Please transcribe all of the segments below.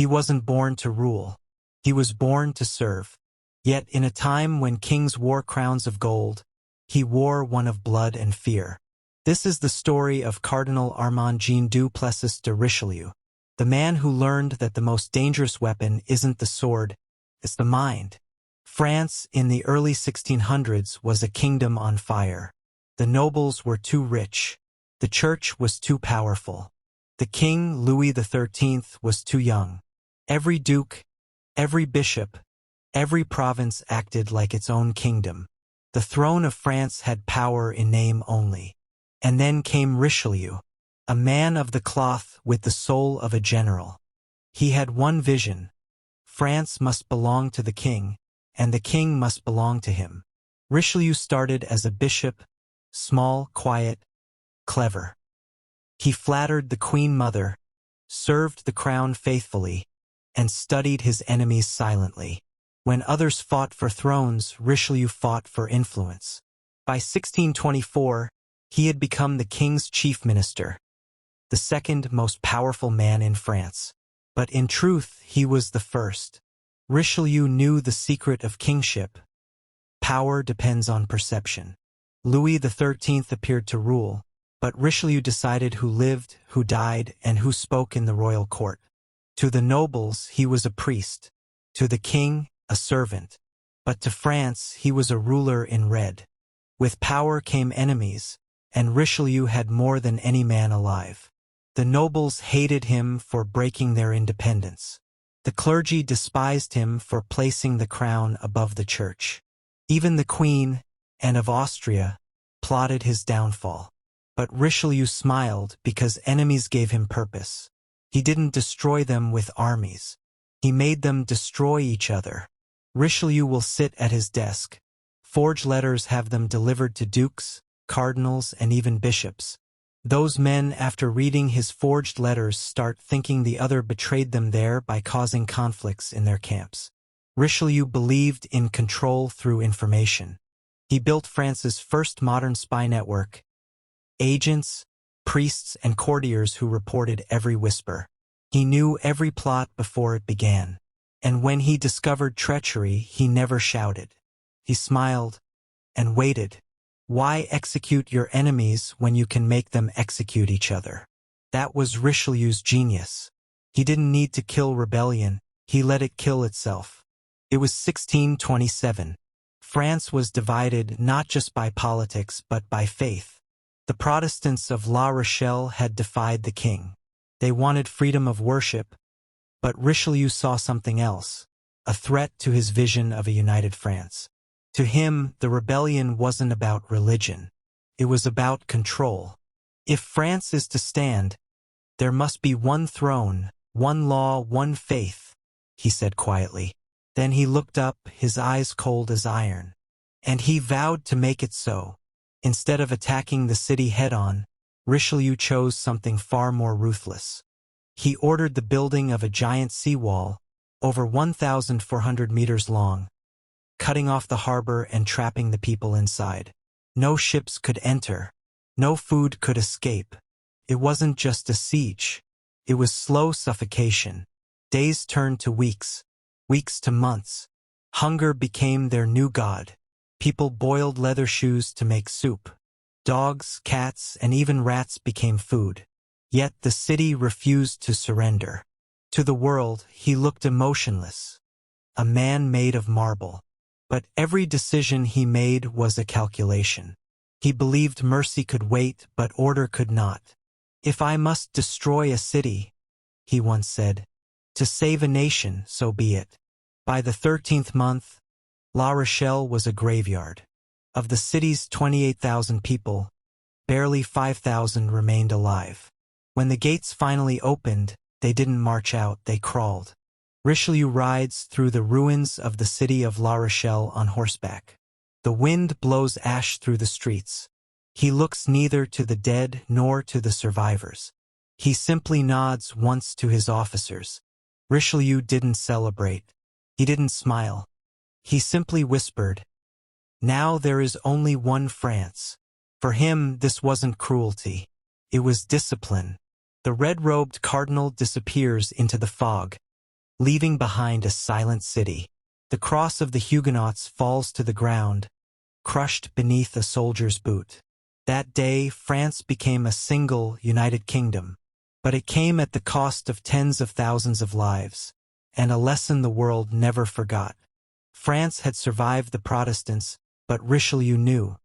He wasn't born to rule. He was born to serve. Yet in a time when kings wore crowns of gold, he wore one of blood and fear. This is the story of Cardinal Armand-Jean du Plessis de Richelieu, the man who learned that the most dangerous weapon isn't the sword, it's the mind. France in the early 1600s was a kingdom on fire. The nobles were too rich. The church was too powerful. The king, Louis XIII, was too young. Every duke, every bishop, every province acted like its own kingdom. The throne of France had power in name only. And then came Richelieu, a man of the cloth with the soul of a general. He had one vision. France must belong to the king, and the king must belong to him. Richelieu started as a bishop, small, quiet, clever. He flattered the Queen Mother, served the crown faithfully, and studied his enemies silently. When others fought for thrones, Richelieu fought for influence. By 1624, he had become the king's chief minister, the second most powerful man in France. But in truth, he was the first. Richelieu knew the secret of kingship. Power depends on perception. Louis XIII appeared to rule, but Richelieu decided who lived, who died, and who spoke in the royal court. To the nobles, he was a priest. To the king, a servant. But to France, he was a ruler in red. With power came enemies, and Richelieu had more than any man alive. The nobles hated him for breaking their independence. The clergy despised him for placing the crown above the church. Even the Queen, Anne of Austria, plotted his downfall. But Richelieu smiled because enemies gave him purpose. He didn't destroy them with armies. He made them destroy each other. Richelieu will sit at his desk. Forge letters, have them delivered to dukes, cardinals, and even bishops. Those men, after reading his forged letters, start thinking the other betrayed them there by causing conflicts in their camps. Richelieu believed in control through information. He built France's first modern spy network. Agents, priests, and courtiers who reported every whisper. He knew every plot before it began. And when he discovered treachery, he never shouted. He smiled and waited. Why execute your enemies when you can make them execute each other? That was Richelieu's genius. He didn't need to kill rebellion, he let it kill itself. It was 1627. France was divided not just by politics but by faith. The Protestants of La Rochelle had defied the king. They wanted freedom of worship, but Richelieu saw something else, a threat to his vision of a united France. To him, the rebellion wasn't about religion. It was about control. If France is to stand, there must be one throne, one law, one faith, he said quietly. Then he looked up, his eyes cold as iron. And he vowed to make it so. Instead of attacking the city head-on, Richelieu chose something far more ruthless. He ordered the building of a giant seawall, over 1,400 meters long, cutting off the harbor and trapping the people inside. No ships could enter. No food could escape. It wasn't just a siege. It was slow suffocation. Days turned to weeks, weeks to months. Hunger became their new god. People boiled leather shoes to make soup. Dogs, cats, and even rats became food. Yet the city refused to surrender. To the world, he looked emotionless, a man made of marble. But every decision he made was a calculation. He believed mercy could wait, but order could not. If I must destroy a city, he once said, to save a nation, so be it. By the 13th month, La Rochelle was a graveyard. Of the city's 28,000 people, barely 5,000 remained alive. When the gates finally opened, they didn't march out, they crawled. Richelieu rides through the ruins of the city of La Rochelle on horseback. The wind blows ash through the streets. He looks neither to the dead nor to the survivors. He simply nods once to his officers. Richelieu didn't celebrate. He didn't smile. He simply whispered, "Now there is only one France." For him, this wasn't cruelty. It was discipline. The red-robed cardinal disappears into the fog. leaving behind a silent city. The cross of the Huguenots falls to the ground, crushed beneath a soldier's boot. That day, France became a single, united kingdom. But it came at the cost of tens of thousands of lives, and a lesson the world never forgot. France had survived the Protestants, but Richelieu knew.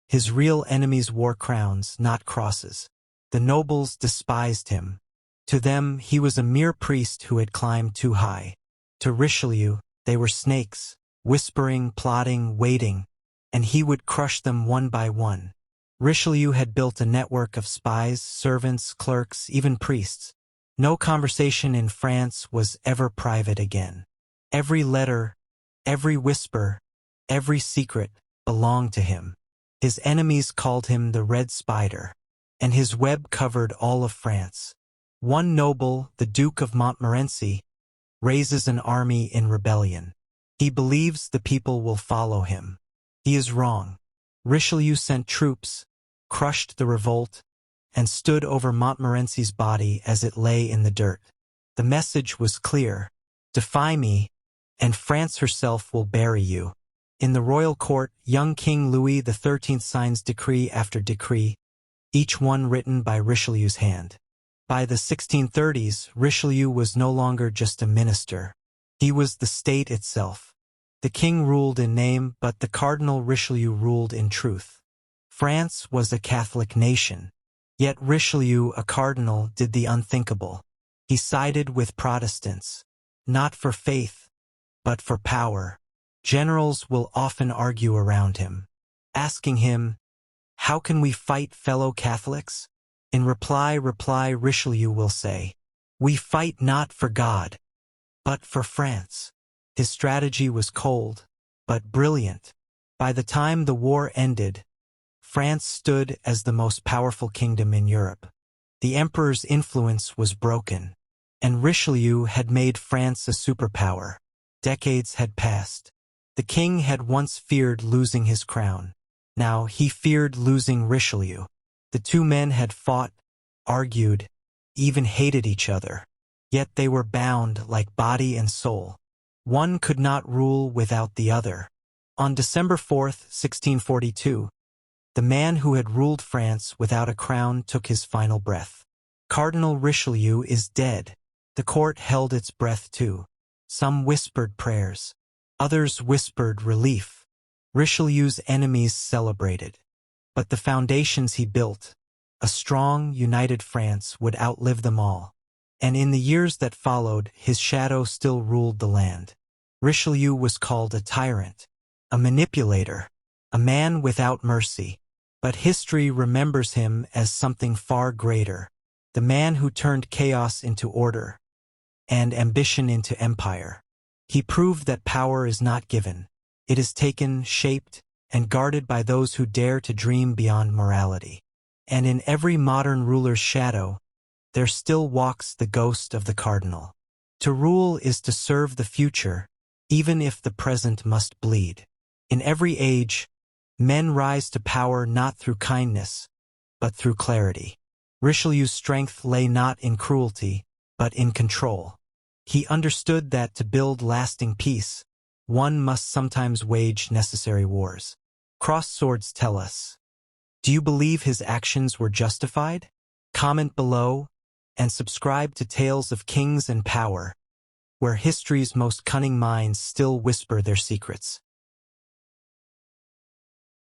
His real enemies wore crowns, not crosses. The nobles despised him. To them, he was a mere priest who had climbed too high. To Richelieu, they were snakes, whispering, plotting, waiting, and he would crush them one by one. Richelieu had built a network of spies, servants, clerks, even priests. No conversation in France was ever private again. Every letter, every whisper, every secret belonged to him. His enemies called him the Red Spider, and his web covered all of France. One noble, the Duke of Montmorency, raises an army in rebellion. He believes the people will follow him. He is wrong. Richelieu sent troops, crushed the revolt, and stood over Montmorency's body as it lay in the dirt. The message was clear: defy me, and France herself will bury you. In the royal court, young King Louis XIII signs decree after decree, each one written by Richelieu's hand. By the 1630s, Richelieu was no longer just a minister. He was the state itself. The king ruled in name, but the Cardinal Richelieu ruled in truth. France was a Catholic nation. Yet Richelieu, a cardinal, did the unthinkable. He sided with Protestants, not for faith, but for power. Generals will often argue around him, asking him, "How can we fight fellow Catholics?" In reply, Richelieu will say, "We fight not for God, but for France." His strategy was cold, but brilliant. By the time the war ended, France stood as the most powerful kingdom in Europe. The emperor's influence was broken, and Richelieu had made France a superpower. Decades had passed. The king had once feared losing his crown. Now he feared losing Richelieu. The two men had fought, argued, even hated each other. Yet they were bound like body and soul. One could not rule without the other. On December 4th, 1642, the man who had ruled France without a crown took his final breath. Cardinal Richelieu is dead. The court held its breath too. Some whispered prayers. Others whispered relief. Richelieu's enemies celebrated. But the foundations he built, a strong, united France, would outlive them all. And in the years that followed, his shadow still ruled the land. Richelieu was called a tyrant, a manipulator, a man without mercy. But history remembers him as something far greater, the man who turned chaos into order and ambition into empire. He proved that power is not given. It is taken, shaped, and guarded by those who dare to dream beyond morality. And in every modern ruler's shadow, there still walks the ghost of the cardinal. To rule is to serve the future, even if the present must bleed. In every age, men rise to power not through kindness, but through clarity. Richelieu's strength lay not in cruelty, but in control. He understood that to build lasting peace, one must sometimes wage necessary wars. Crossed swords tell us. Do you believe his actions were justified? Comment below, and subscribe to Tales of Kings and Power, where history's most cunning minds still whisper their secrets.